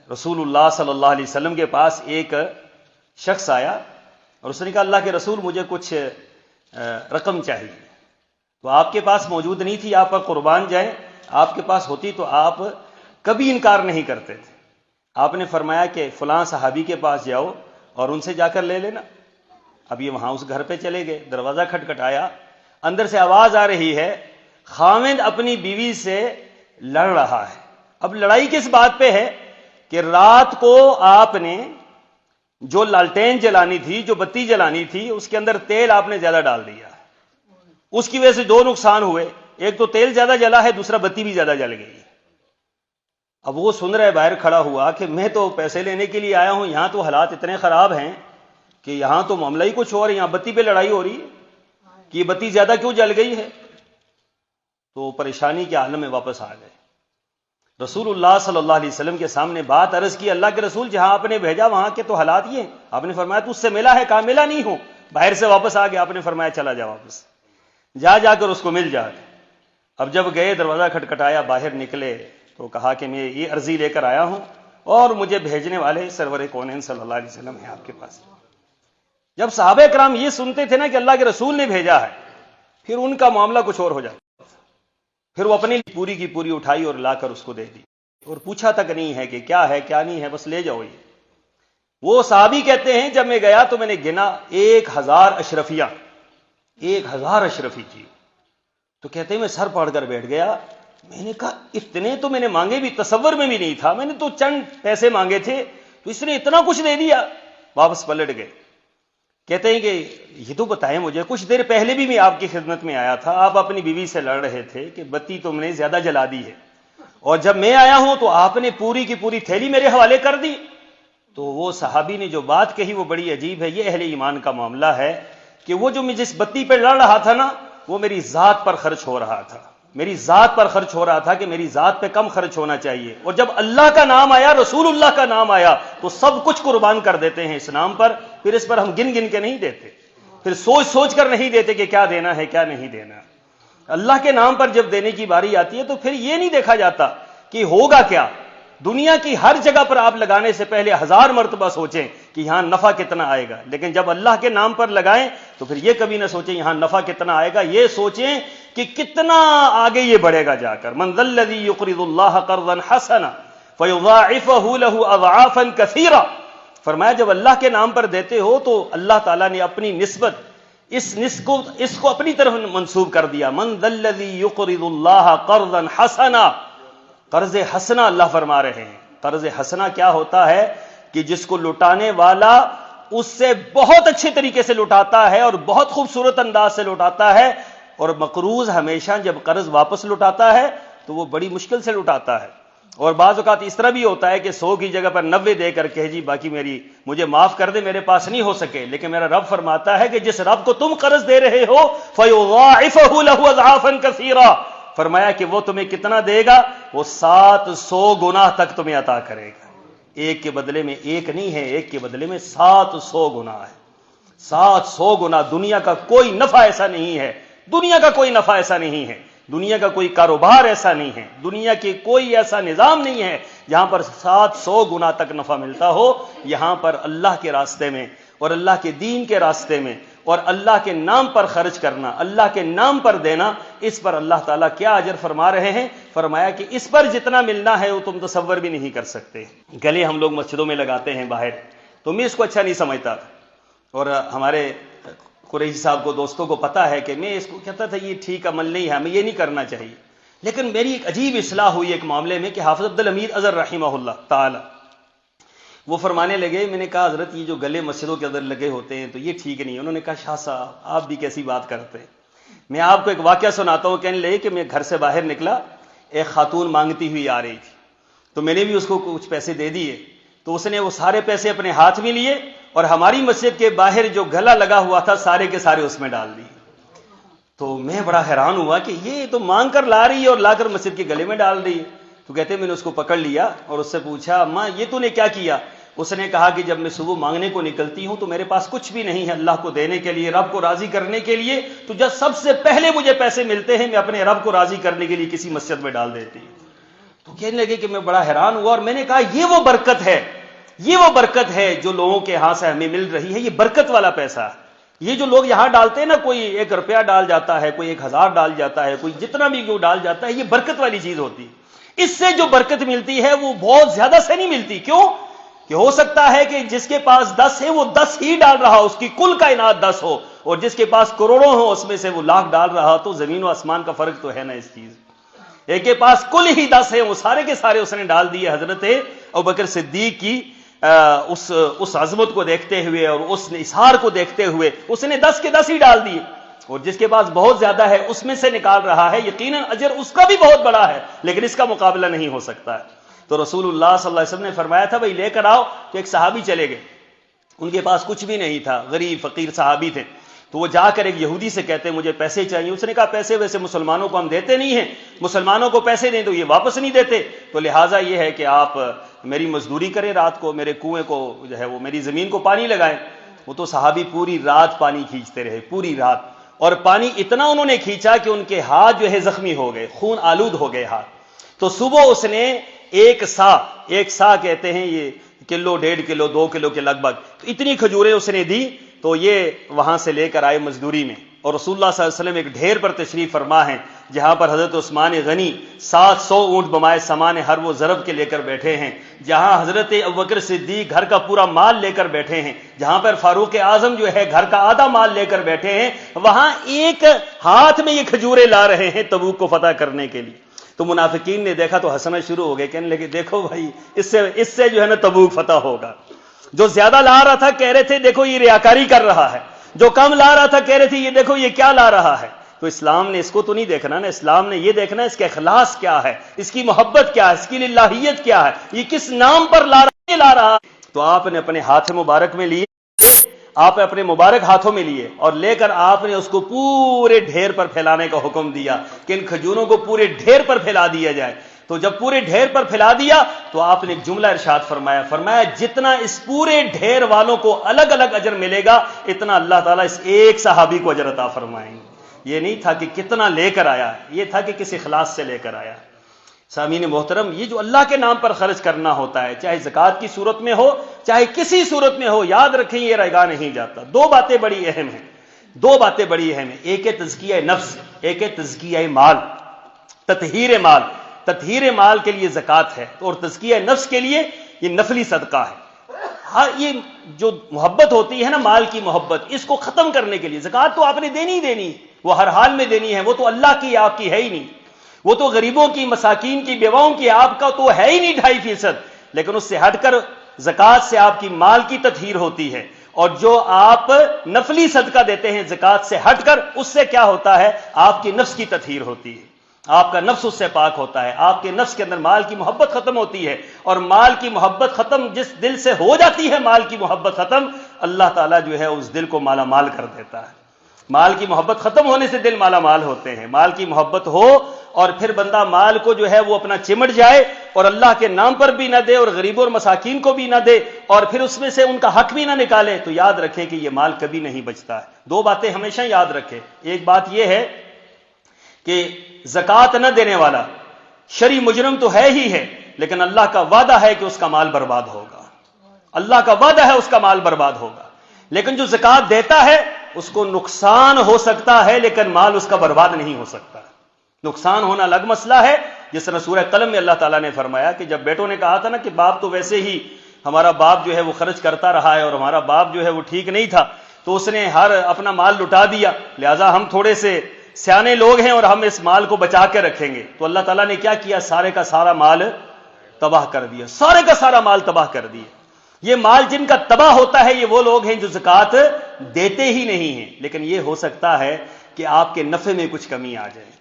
رسول اللہ صلی اللہ علیہ وسلم کے پاس ایک شخص آیا اور اس نے کہا اللہ کے رسول مجھے کچھ رقم چاہیے، تو آپ کے پاس موجود نہیں تھی، آپ پر قربان جائیں، آپ کے پاس ہوتی تو آپ کبھی انکار نہیں کرتے تھے۔ آپ نے فرمایا کہ فلاں صحابی کے پاس جاؤ اور ان سے جا کر لے لینا۔ اب یہ وہاں اس گھر پہ چلے گئے، دروازہ کھٹکھٹایا، اندر سے آواز آ رہی ہے خاوند اپنی بیوی سے لڑ رہا ہے۔ اب لڑائی کس بات پہ ہے کہ رات کو آپ نے جو لالٹین جلانی تھی، جو بتی جلانی تھی، اس کے اندر تیل آپ نے زیادہ ڈال دیا، اس کی وجہ سے دو نقصان ہوئے، ایک تو تیل زیادہ جلا ہے، دوسرا بتی بھی زیادہ جل گئی۔ اب وہ سن رہے باہر کھڑا ہوا کہ میں تو پیسے لینے کے لیے آیا ہوں، یہاں تو حالات اتنے خراب ہیں کہ یہاں تو معاملہ ہی کچھ اور، یہاں بتی پہ لڑائی ہو رہی ہے کہ یہ بتی زیادہ کیوں جل گئی ہے۔ تو پریشانی کے عالم میں واپس آ گئے، رسول اللہ صلی اللہ علیہ وسلم کے سامنے بات عرض کی، اللہ کے رسول جہاں آپ نے بھیجا وہاں کے تو حالات یہ ہیں۔ آپ نے فرمایا تو اس سے ملا ہے؟ کہا ملا نہیں ہوں، باہر سے واپس آ گیا۔ آپ نے فرمایا چلا جا واپس، جا کر اس کو مل جا۔ اب جب گئے، دروازہ کھٹکھٹایا، باہر نکلے تو کہا کہ میں یہ عرضی لے کر آیا ہوں اور مجھے بھیجنے والے سرور کونین صلی اللہ علیہ وسلم ہیں آپ کے پاس۔ جب صحابہ کرام یہ سنتے تھے نا کہ اللہ کے رسول نے بھیجا ہے، پھر ان کا معاملہ کچھ اور ہو جاتا، پھر وہ اپنی پوری کی پوری اٹھائی اور لا کر اس کو دے دی، اور پوچھا تک نہیں ہے کہ کیا ہے کیا نہیں ہے، بس لے جاؤ۔ یہ وہ صحابی کہتے ہیں جب میں گیا تو میں نے گنا 1000 اشرفیاں، 1000 اشرفی کی، تو کہتے ہیں میں سر پاڑ کر بیٹھ گیا۔ میں نے کہا اتنے تو میں نے مانگے بھی تصور میں بھی نہیں تھا، میں نے تو چند پیسے مانگے تھے، تو اس نے اتنا کچھ دے دیا۔ واپس پلٹ گئے، کہتے ہیں کہ یہ تو بتائیں مجھے، کچھ دیر پہلے بھی میں آپ کی خدمت میں آیا تھا، آپ اپنی بیوی سے لڑ رہے تھے کہ بتی تم نے زیادہ جلا دی ہے، اور جب میں آیا ہوں تو آپ نے پوری کی پوری تھیلی میرے حوالے کر دی۔ تو وہ صحابی نے جو بات کہی وہ بڑی عجیب ہے، یہ اہل ایمان کا معاملہ ہے کہ وہ جو میں جس بتی پہ لڑ رہا تھا نا، وہ میری ذات پر خرچ ہو رہا تھا، میری ذات پر خرچ ہو رہا تھا کہ میری ذات پہ کم خرچ ہونا چاہیے، اور جب اللہ کا نام آیا، رسول اللہ کا نام آیا، تو سب کچھ قربان کر دیتے ہیں اس نام پر، پھر اس پر ہم گن گن کے نہیں دیتے، پھر سوچ سوچ کر نہیں دیتے کہ کیا دینا ہے کیا نہیں دینا۔ اللہ کے نام پر جب دینے کی باری آتی ہے تو پھر یہ نہیں دیکھا جاتا کہ ہوگا کیا۔ دنیا کی ہر جگہ پر آپ لگانے سے پہلے 1000 مرتبہ سوچیں کہ یہاں نفع کتنا آئے گا، لیکن جب اللہ کے نام پر لگائیں تو پھر یہ کبھی نہ سوچیں یہاں نفع کتنا آئے گا، یہ سوچیں کہ کتنا آگے یہ بڑھے گا جا کر۔ من ذا الذی یقرض اللہ قرضا حسنا فیضاعفہ لہ اضعافا کثیرا۔ فرمایا جب اللہ کے نام پر دیتے ہو تو اللہ تعالیٰ نے اپنی نسبت اس کو اپنی طرف منسوب کر دیا۔ من ذا الذی یقرض اللہ قرضا حسنا، قرض حسنا اللہ فرما رہے ہیں۔ قرض حسنا کیا ہوتا ہے کہ جس کو لٹانے والا اس سے بہت اچھے طریقے سے لٹاتا ہے اور بہت خوبصورت انداز سے لٹاتا ہے، اور مقروض ہمیشہ جب قرض واپس لٹاتا ہے تو وہ بڑی مشکل سے لٹاتا ہے، اور بعض اوقات اس طرح بھی ہوتا ہے کہ 100 کی جگہ پر 90 دے کر کہ جی باقی مجھے معاف کر دے، میرے پاس نہیں ہو سکے، لیکن میرا رب فرماتا ہے کہ جس رب کو تم قرض دے رہے ہو فَيُضَاعِفَهُ لَهُ أَضْعَافًا كَثِيرًا، فرمایا کہ وہ تمہیں کتنا دے گا، وہ 700 گنا تک تمہیں عطا کرے گا۔ ایک کے بدلے میں ایک نہیں ہے، ایک کے بدلے میں 700 گنا ہے، 700 گنا۔ دنیا کا کوئی نفع ایسا نہیں ہے، دنیا کا کوئی نفع ایسا نہیں ہے، دنیا کا کوئی کاروبار ایسا نہیں ہے، دنیا کی کوئی ایسا نظام نہیں ہے جہاں پر 700 گنا تک نفع ملتا ہو۔ یہاں پر اللہ کے راستے میں اور اللہ کے دین کے راستے میں اور اللہ کے نام پر خرچ کرنا، اللہ کے نام پر دینا، اس پر اللہ تعالیٰ کیا اجر فرما رہے ہیں۔ فرمایا کہ اس پر جتنا ملنا ہے وہ تم تصور بھی نہیں کر سکتے۔ گلے ہم لوگ مسجدوں میں لگاتے ہیں باہر، تو میں اس کو اچھا نہیں سمجھتا، اور ہمارے قریشی صاحب کو دوستوں کو پتا ہے کہ میں اس کو کہتا تھا یہ ٹھیک عمل نہیں ہے، ہمیں یہ نہیں کرنا چاہیے، لیکن میری ایک عجیب اصلاح ہوئی ایک معاملے میں کہ حافظ عبدالحمید اظہر رحمہ اللہ تعالی وہ فرمانے لگے، میں نے کہا حضرت یہ جو گلے مسجدوں کے اندر لگے ہوتے ہیں تو یہ ٹھیک نہیں۔ انہوں نے کہا شاہ صاحب آپ بھی کیسی بات کرتے ہیں۔ میں آپ کو ایک واقعہ سناتا ہوں۔ کہنے لگے کہ میں گھر سے باہر نکلا، ایک خاتون مانگتی ہوئی آ رہی تھی، تو میں نے بھی اس کو کچھ پیسے دے دیے، تو اس نے وہ سارے پیسے اپنے ہاتھ میں لیے اور ہماری مسجد کے باہر جو گلا لگا ہوا تھا سارے کے سارے اس میں ڈال دیے۔ تو میں بڑا حیران ہوا کہ یہ تو مانگ کر لا رہی ہے اور لا کر مسجد کے گلے میں ڈال دی ہے۔ تو کہتے میں نے اس کو پکڑ لیا اور اس سے پوچھا اماں یہ تو نے کیا کیا؟ اس نے کہا کہ جب میں صبح مانگنے کو نکلتی ہوں تو میرے پاس کچھ بھی نہیں ہے اللہ کو دینے کے لیے، رب کو راضی کرنے کے لیے، تو جب سب سے پہلے مجھے پیسے ملتے ہیں میں اپنے رب کو راضی کرنے کے لیے کسی مسجد میں ڈال دیتی ہوں۔ تو کہنے لگے کہ میں بڑا حیران ہوا، اور میں نے کہا یہ وہ برکت ہے جو لوگوں کے ہاں سے ہمیں مل رہی ہے، یہ برکت والا پیسہ ہے۔ یہ جو لوگ یہاں ڈالتے ہیں نا، کوئی 1 روپیہ ڈال جاتا ہے، کوئی 1000 ڈال جاتا ہے، کوئی جتنا بھی جو ڈال جاتا ہے، یہ برکت والی چیز ہوتی ہے۔ اس سے جو برکت ملتی ہے وہ بہت زیادہ سے نہیں ملتی۔ کیوں کہ ہو سکتا ہے کہ جس کے پاس 10 ہے وہ 10 ہی ڈال رہا، اس کی کل کائنات 10 ہو، اور جس کے پاس کروڑوں ہو اس میں سے وہ لاکھ ڈال رہا، تو زمین و آسمان کا فرق تو ہے نا اس چیز۔ ایک کے پاس کل ہی 10 ہے، وہ سارے کے سارے اس نے ڈال دیے۔ حضرت ابوبکر صدیق کی اس عظمت کو دیکھتے ہوئے اور اس اظہار کو دیکھتے ہوئے اس نے 10 کے 10 ہی ڈال دیے، اور جس کے پاس بہت زیادہ ہے اس میں سے نکال رہا ہے، یقیناً اجر اس کا بھی بہت بڑا ہے، لیکن اس کا مقابلہ نہیں ہو سکتا ہے۔ تو رسول اللہ صلی اللہ علیہ وسلم نے فرمایا تھا بھائی لے کر آؤ، تو ایک صحابی چلے گئے، ان کے پاس کچھ بھی نہیں تھا، غریب فقیر صحابی تھے، تو وہ جا کر ایک یہودی سے کہتے مجھے پیسے چاہیے۔ اس نے کہا پیسے ویسے مسلمانوں کو ہم دیتے نہیں ہیں، مسلمانوں کو پیسے دیں تو یہ واپس نہیں دیتے، تو لہٰذا یہ ہے کہ آپ میری مزدوری کریں، رات کو میرے کنویں کو جو ہے وہ میری زمین کو پانی لگائیں۔ وہ تو صحابی پوری رات پانی کھینچتے رہے، پوری رات، اور پانی اتنا انہوں نے کھینچا کہ ان کے ہاتھ جو ہے زخمی ہو گئے، خون آلود ہو گئے ہاتھ۔ تو صبح اس نے ایک سا کہتے ہیں یہ کلو 1.5 کلو 2 کلو کے لگ بھگ، تو اتنی کھجوریں اس نے دی، تو یہ وہاں سے لے کر آئے مزدوری میں۔ اور رسول اللہ صلی اللہ علیہ وسلم ایک ڈھیر پر تشریف فرما ہے جہاں پر حضرت عثمان غنی 700 اونٹ بمائے سامان ہر وہ ضرب کے لے کر بیٹھے ہیں، جہاں حضرت ابوبکر صدیق گھر کا پورا مال لے کر بیٹھے ہیں، جہاں پر فاروق اعظم جو ہے گھر کا آدھا مال لے کر بیٹھے ہیں، وہاں ایک ہاتھ میں یہ کھجوریں لا رہے ہیں تبوک کو فتح کرنے کے لیے۔ تو منافقین نے دیکھا تو ہنسنا شروع ہو گئے، کہنے لگے دیکھو بھائی اس سے جو ہے نا تبوک فتح ہوگا۔ جو زیادہ لا رہا تھا کہہ رہے تھے دیکھو یہ ریاکاری کر رہا ہے، جو کم لا رہا تھا کہہ رہے تھے یہ دیکھو یہ کیا لا رہا ہے۔ تو اسلام نے اس کو تو نہیں دیکھنا نا، اسلام نے یہ دیکھنا ہے اس کا اخلاص کیا ہے، اس کی محبت کیا ہے، اس کی للہیت کیا ہے، یہ کس نام پر لا رہا۔ تو آپ نے اپنے ہاتھ مبارک میں لیے، آپ نے اپنے مبارک ہاتھوں میں لیے اور لے کر آپ نے اس کو پورے ڈھیر پر پھیلانے کا حکم دیا کہ ان کھجوروں کو پورے ڈھیر پر پھیلا دیا جائے۔ تو جب پورے ڈھیر پر پھیلا دیا تو آپ نے ایک جملہ ارشاد فرمایا جتنا اس پورے ڈھیر والوں کو الگ الگ اجر ملے گا اتنا اللہ تعالیٰ اس ایک صحابی کو اجر عطا فرمائیں گے۔ یہ نہیں تھا کہ کتنا لے کر آیا، یہ تھا کہ کس اخلاص سے لے کر آیا۔ سامعین محترم، یہ جو اللہ کے نام پر خرچ کرنا ہوتا ہے، چاہے زکوٰۃ کی صورت میں ہو چاہے کسی صورت میں ہو، یاد رکھیں یہ رائگاں نہیں جاتا۔ دو باتیں بڑی اہم ہیں، ایک ہے تزکیہ نفس، ایک ہے تزکیہ مال، تطہیر مال کے لیے زکوٰۃ ہے، اور تزکیہ نفس کے لیے یہ نفلی صدقہ ہے۔ ہاں، یہ جو محبت ہوتی ہے نا، مال کی محبت، اس کو ختم کرنے کے لیے زکوٰۃ تو آپ نے دینی ہی دینی، وہ ہر حال میں دینی ہے، وہ تو اللہ کی آپ کی ہے ہی نہیں، وہ تو غریبوں کی، مساکین کی، بیواؤں کی، آپ کا تو ہے ہی نہیں 2.5%۔ لیکن اس سے ہٹ کر زکوٰۃ سے آپ کی مال کی تطہیر ہوتی ہے، اور جو آپ نفلی صدقہ دیتے ہیں زکوٰۃ سے ہٹ کر، اس سے کیا ہوتا ہے، آپ کی نفس کی تطہیر ہوتی ہے، آپ کا نفس اس سے پاک ہوتا ہے، آپ کے نفس کے اندر مال کی محبت ختم ہوتی ہے، اور مال کی محبت ختم جس دل سے ہو جاتی ہے، مال کی محبت ختم، اللہ تعالیٰ جو ہے اس دل کو مالا مال کر دیتا ہے۔ مال کی محبت ختم ہونے سے دل مالا مال ہوتے ہیں۔ مال کی محبت ہو اور پھر بندہ مال کو جو ہے وہ اپنا چمٹ جائے اور اللہ کے نام پر بھی نہ دے اور غریبوں اور مساکین کو بھی نہ دے اور پھر اس میں سے ان کا حق بھی نہ نکالے، تو یاد رکھیں کہ یہ مال کبھی نہیں بچتا ہے۔ دو باتیں ہمیشہ یاد رکھیں۔ ایک بات یہ ہے کہ زکوٰۃ نہ دینے والا شرعی مجرم تو ہے ہی ہے، لیکن اللہ کا وعدہ ہے کہ اس کا مال برباد ہوگا، اللہ کا وعدہ ہے اس کا مال برباد ہوگا۔ لیکن جو زکوٰۃ دیتا ہے اس کو نقصان ہو سکتا ہے لیکن مال اس کا برباد نہیں ہو سکتا۔ نقصان ہونا الگ مسئلہ ہے، جس طرح سورہ قلم میں اللہ تعالیٰ نے فرمایا کہ جب بیٹوں نے کہا تھا نا کہ باپ تو ویسے ہی ہمارا باپ جو ہے وہ خرچ کرتا رہا ہے اور ہمارا باپ جو ہے وہ ٹھیک نہیں تھا، تو اس نے ہر اپنا مال لٹا دیا، لہٰذا ہم تھوڑے سے سیانے لوگ ہیں اور ہم اس مال کو بچا کے رکھیں گے۔ تو اللہ تعالیٰ نے کیا کیا، سارے کا سارا مال تباہ کر دیا، سارے کا سارا مال تباہ کر دیا۔ یہ مال جن کا تباہ ہوتا ہے یہ وہ لوگ ہیں جو زکوٰۃ دیتے ہی نہیں ہیں، لیکن یہ ہو سکتا ہے کہ آپ کے نفع میں کچھ کمی آ جائے،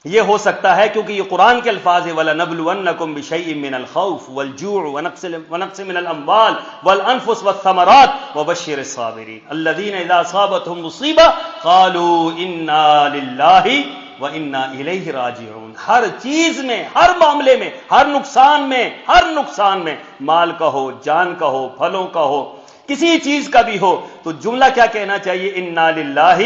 یہ ہو سکتا ہے کیونکہ یہ قرآن کے الفاظ ہیں وَلَنَبْلُوَنَّكُمْ بِشَيْءٍ مِّنَ الْخَوْفِ وَالْجُوعِ وَنَقْصٍ مِّنَ الْأَمْوَالِ وَالْأَنفُسِ وَالثَّمَرَاتِ وَبَشِّرِ الصَّابِرِينَ الَّذِينَ إِذَا أَصَابَتْهُمْ مُصِيبَةٌ قَالُوا إِنَّا لِلَّهِ وَإِنَّا إِلَيْهِ راجعون۔ ہر چیز میں، ہر معاملے میں، ہر نقصان میں، مال کا ہو، جان کا ہو، پھلوں کا ہو، کسی چیز کا بھی ہو، تو جملہ کیا کہنا چاہیے، اِنَّا لِلَّهِ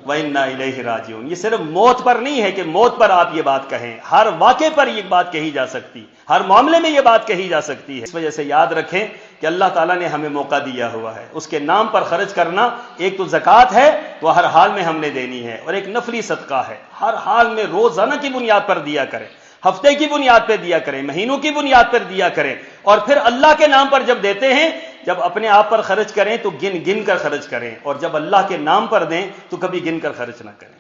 وَإِنَّا إِلَيْهِ راجعون۔ یہ صرف موت پر نہیں ہے کہ موت پر آپ یہ بات کہیں، ہر واقعے پر یہ بات کہی جا سکتی، ہر معاملے میں یہ بات کہی جا سکتی ہے۔ اس وجہ سے یاد رکھیں کہ اللہ تعالیٰ نے ہمیں موقع دیا ہوا ہے، اس کے نام پر خرچ کرنا، ایک تو زکوٰۃ ہے وہ ہر حال میں ہم نے دینی ہے، اور ایک نفلی صدقہ ہے، ہر حال میں روزانہ کی بنیاد پر دیا کریں، ہفتے کی بنیاد پہ دیا کریں، مہینوں کی بنیاد پر دیا کریں، اور پھر اللہ کے نام پر جب دیتے ہیں، جب اپنے آپ پر خرچ کریں تو گن گن کر خرچ کریں، اور جب اللہ کے نام پر دیں تو کبھی گن کر خرچ نہ کریں،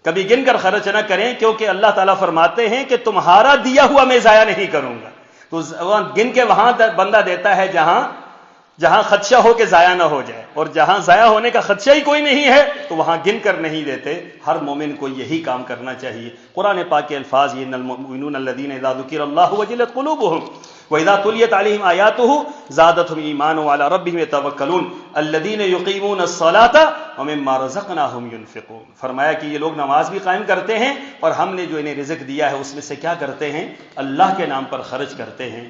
کبھی گن کر خرچ نہ کریں، کیونکہ اللہ تعالیٰ فرماتے ہیں کہ تمہارا دیا ہوا میں ضائع نہیں کروں گا۔ تو گن کے وہاں بندہ دیتا ہے جہاں خدشہ ہو کہ ضائع نہ ہو جائے، اور جہاں ضائع ہونے کا خدشہ ہی کوئی نہیں ہے تو وہاں گن کر نہیں دیتے۔ ہر مومن کو یہی کام کرنا چاہیے۔ قرآن پاک کے الفاظ یہ، ان المؤمنون الذین اذا ذکر اللہ وجلت قلوبهم واذا تلیت علیہم آیاتہ زادتہم ایمانا وعلی ربہم یتوکلون الذین یقیمون الصلاۃ ومما رزقناہم ینفقون۔ فرمایا کہ یہ لوگ نماز بھی قائم کرتے ہیں، اور ہم نے جو انہیں رزق دیا ہے اس میں سے کیا کرتے ہیں؟ اللہ کے نام پر خرچ کرتے ہیں۔